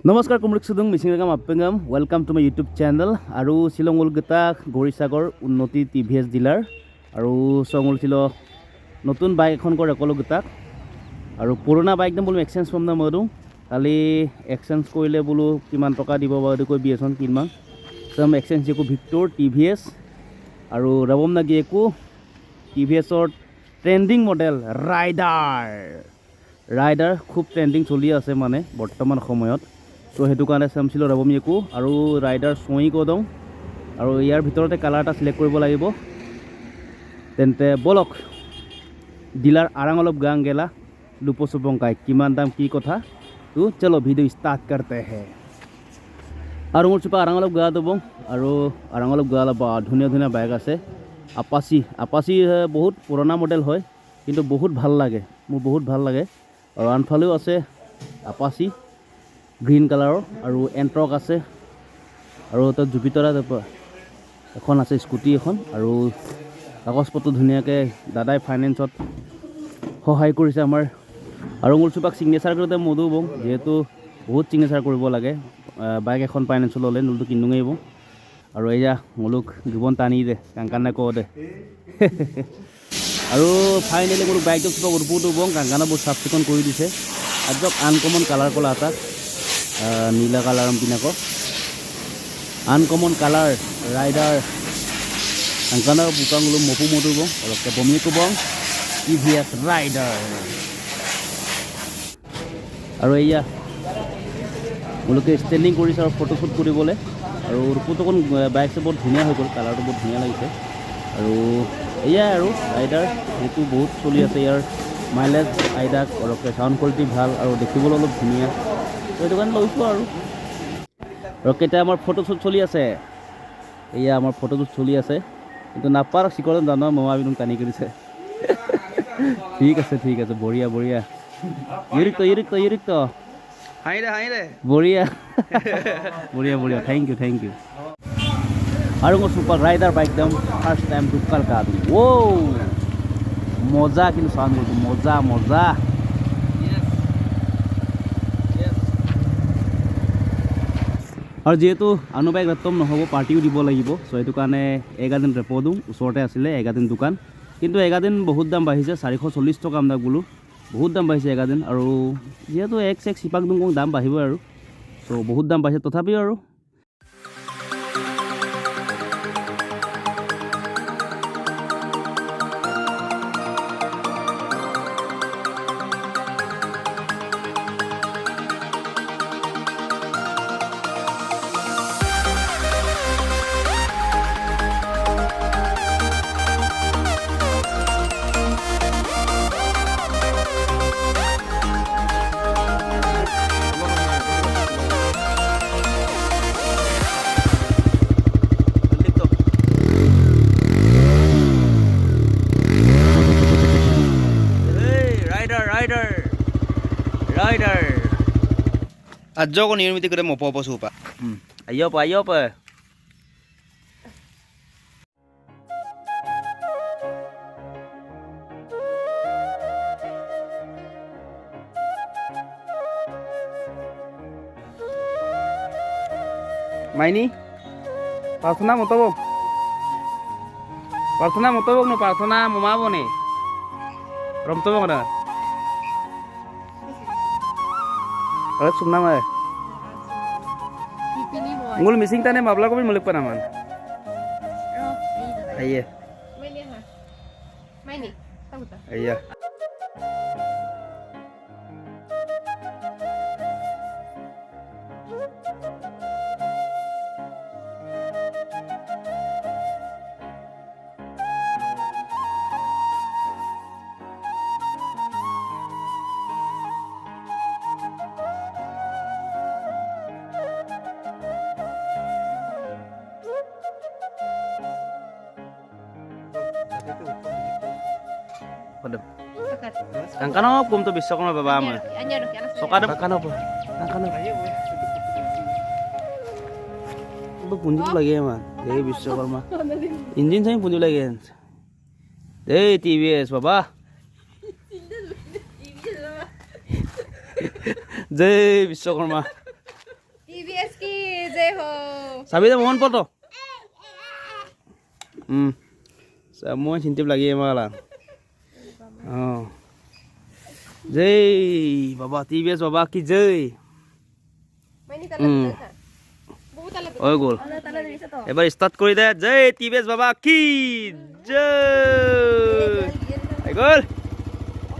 নমস্কাৰ কুমৰিক সুদং মিচিংগাম আপেগাম welcome to my YouTube channel আৰু শিলংল গটা গৰিসাগৰ উন্নতি TVS ডিলাৰ আৰু সঙল ছিল নতুন বাইক এখন কৰ একলো গটা আৰু পুৰণা বাইক দম বলো এক্সচেঞ্জ ফ্ৰম না মৰু কালি এক্সচেঞ্জ কৰিলে বলো কিমান টকা দিব বাদে কৈ বিএছন কিনমা সম এক্সচেঞ্জ একো ভিক্টৰ TVS আৰু ৰবম না গিয়েকো TVS ৰ ট্ৰেন্ডিং মডেল ৰাইডাৰ খুব ট্ৰেন্ডিং চলি আছে মানে বৰ্তমান সময়ত তো হেতু কাৰণে চামছিল ৰবম একো আৰু ৰাইডাৰ সোই কদম আৰু ইয়াৰ ভিতৰতে কালাৰ এটা সিলেক্ট কৰিব লাগিব তেন্তে বলক ডিলাৰ আৰাং অলপ গাং গেলা লুপসুপংকাই কিমান দাম কি কথা তো চলো ভিডিও স্টাৰ্ট करते हैं আৰু মোৰ চুপা আৰাং অলপ গা দবং আৰু আৰাং অলপ গালা বা ধুনীয়া ধুনীয়া বাইক আছে আপাচি বহুত পুৰণা মডেল হয় কিন্তু বহুত ভাল লাগে মোৰ বহুত ভাল লাগে আৰু আনফালেও আছে আপাচি গ্ৰীন কালাৰৰ আৰু এন্ট্ৰক আছে আৰু ত জুপিটাৰ এখন আছে স্কুটি এখন আৰু কাগজপত্ৰ ধুনীয়াকে দাদাই ফাইনেন্সত সহায় কৰিছে আমাৰ আৰু মোৰ চুপাক সিগনেচাৰ কৰিতে মধু বং যেহেতু বহুত সিগনেচাৰ কৰিব লাগে বাইক এখন ফাইনেন্স ললে নুলটো কিনুঙে আহিব আৰু এয়া মুলুক জীৱন টানি দে কাংকানা কো দে আৰু ফাইনেলি মোৰ বাইকটো চুপাক উৰপুটো বং কাংকানা বহুত চাফ চিকুণ কৰি দিছে আজক আনকমন কালাৰ কলা এটা নীলা কালাৰ পিনাকো আনকমন কালাৰ ৰাইডাৰ কাংকানা বুকাংলো মপু মধু বং অলপকে বমি কবং TVS ৰাইডাৰ আৰু এয়া মুলুকে ষ্টেণ্ডিং কৰিছে আৰু ফটোশ্বুট কৰিবলৈ আৰু ৰূপটোকন বাইক বহুত ধুনীয়া হৈ গ'ল কালাৰটো বহুত ধুনীয়া লাগিছে আৰু এয়া আৰু ৰাইডাৰ যেটো বহুত চলি আছে ইয়াৰ মাইলেজ আইডাক অলপকে সাউণ্ড কোৱালিটি ভাল আৰু দেখিবলৈ অলপ ধুনীয়া তো এইটো কাৰণে লৈছোঁ আৰু কেইটা আমাৰ ফটোশ্বুট চলি আছে এয়া আমাৰ ফটোশ্বুট চলি আছে কিন্তু নাপাৰ চিকৰণ জানো মামা বিনুং টানি কৰিছে ঠিক আছে বঢ়িয়া ইৰিক্ত হাই দে বঢ়িয়া থ্যাংক ইউ আৰু মোৰ সুপাৰ ৰাইডাৰ বাইক দম ফাৰ্ষ্ট টাইম টুকাল কা ও মজা কিন্তু সাউন্ড মজা আৰু যেহেতু আনো বাইক ৰেটম নহ'ব পাৰ্টিও দিব লাগিব চ' এইটো কাৰণে এগাদিন ৰেপ দিওঁ ওচৰতে আছিলে এগাদিন দোকান কিন্তু এগাদিন বহুত দাম বাঢ়িছে 440 টকা আমদাক বোলো বহুত দাম বাঢ়িছে এগাদিন আৰু যেহেতু এক চিপাক দিওঁ দাম বাঢ়িব আৰু চ' বহুত দাম বাঢ়িছে তথাপিও আৰু Raider. Ajo ko niyo miti ko mo popo supa. Ayo pa. Maini. Prathana motobok no prathana momabo ne. Romtobok na. Alat sumna mah. Ngul missing tane mabla ko mulik panaman. Iya. Maini. Tahu tak? Iya. Kangkano pum to bisa kono baba ama. Sokada kangkano po. Kangkano. Bu punju lagi ama. Dei Biswakarma. Engine sai punju lagi. Dei TVS baba. जय Vishwakarma TVS की जय हो চাবি দে মোহন পটো মই চিন্তিব লাগি মালা জয় বাবা TVS বাবা কি জয় হৈ গ'ল এবাৰ ষ্টাৰ্ট কৰি দে জয় TVS বাবা কি জয় হৈ গ'ল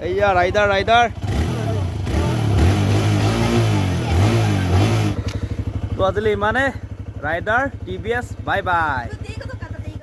এইয়া ৰাইডাৰ তো আজিলৈ ইমানে ৰাইডাৰ TVS বাই বাই